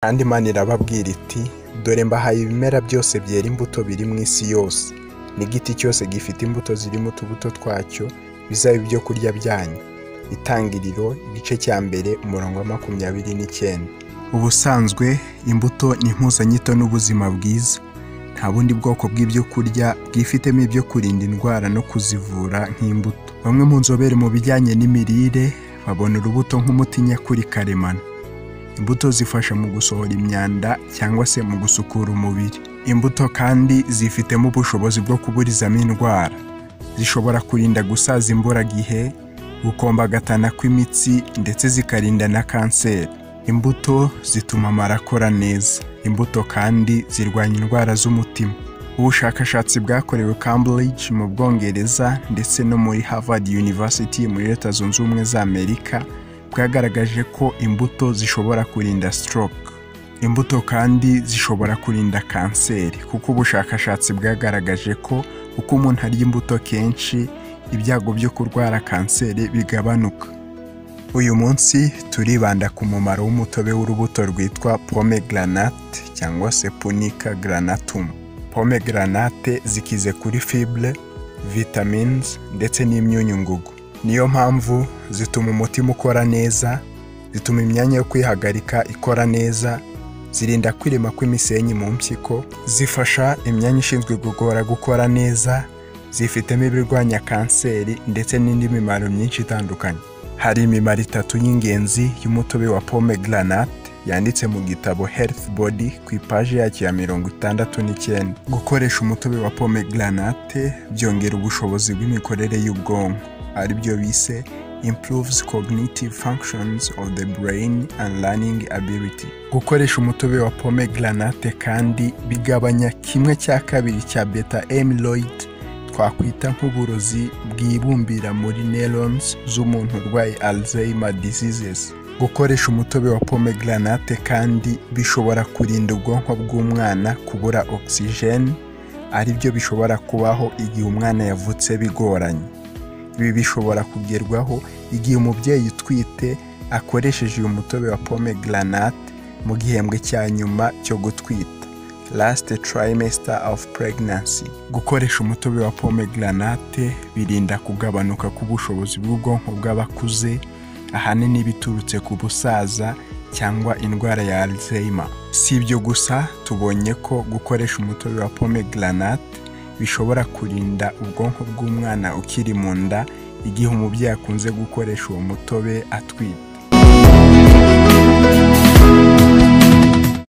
Kandi Imana irababwira iti dore mbahaye ibimera byose byera imbuto biri mu isi yose, n'igiti cyose gifite imbuto zirimo utubuto twacyo bizaba ibyo kurya byanyu. Itangiriro igice cya mbere umurongo wa 29. Ubusanzwe imbuto ni impuzanyito n'ubuzima bwiza. Nta bundi bwoko bw'ibyo kurya bwifitemo ibyo kurinda indwara no kuzivura nk'imbuto. Bamwe mu nzobere mu bijyanye n'imirire babona urubuto nk'umuti nyakuri karemano. Imbuto zifasha mu gusohora imyanda cyangwa se mu gusukura umubiri. Imbuto kandi zifitemo ubushobozi bwo kuburizamo indwara. Zishobora kurinda gusaza imburagihe, gukombagatana kw'imitsi ndetse zikarinda na kanseri. Imbuto zituma amara akora neza. Imbuto kandi zirwanya indwara z'umutima. Ubushakashatsi bwakorewe Cambridge mu Bwongereza ndetse no muri Harvard University muri Leta Zunze Ubumwe za Amerika bwagaragaje ko imbuto zishobora kurinda stroke. Imbuto kandi zishobora kurinda kanseri kuko ubushakashatsi bwagaragaje ko uko umuntu arya imbuto kenshi ibyago byo kurwara kanseri bigabanuka. Uyu munsi turibanda ku mumaro w'umutobe w'urubuto rwitwa pomegranate cyangwa se Punica granatum. Pomegranate zikize kuri fibre, vitamins ndetse n'imyunyu ngugu. Niyo mpamvu zituma umutima ukora neza, zituma imyanya yo kwihagarika ikora neza, zirinda kwirema kw'imisenyi mu mpyiko, zifasha imyanya ishinzwe igogora gukora neza, zifitemo ibirwanya kanseri ndetse n'indi mimaro myinshi itandukanye. Hari imimaro 3 y'ingenzi y'umutobe wa pomegranate yanditse mu gitabo Health Body ku ipaji yacyo ya 69. Gukoresha umutobe wa pomegranate byongera ubushobozi bw'imikorere y'ubwonko, ari byo bise improves cognitive functions of the brain and learning ability. Gukoresha umutobe wa pomegranate kandi bigabanya 1/2 cya beta amyloid twakwita nk'uburozi bwibumbira muri neurons z'umuntu urwaye Alzheimer diseases. Gukoresha umutobe wa pomegranate kandi bishobora kurinda ubwonko bw'umwana kubura oxygen, ari byo bishobora kubaho igihe umwana yavutse bigoranye. Ibi bishobora kugerwaho igihe umubyeyi utwite akoresheje uyu mutobe wa pomegranate mu gihembwe cya nyuma cyo gutwita, last trimester of pregnancy. Gukoresha umutobe wa pomegranate birinda kugabanuka k'ubushobozi bw'ubwonko bw'abakuze, ahanini biturutse ku busaza cyangwa indwara ya Alzheimer. Si ibyo gusa, tubonye ko gukoresha umutobe wa pomegranate bishobora kurinda ubwonko bw'umwana ukiri mu nda igihe umubyeyi akunze gukoresha uwo mutobe atwite.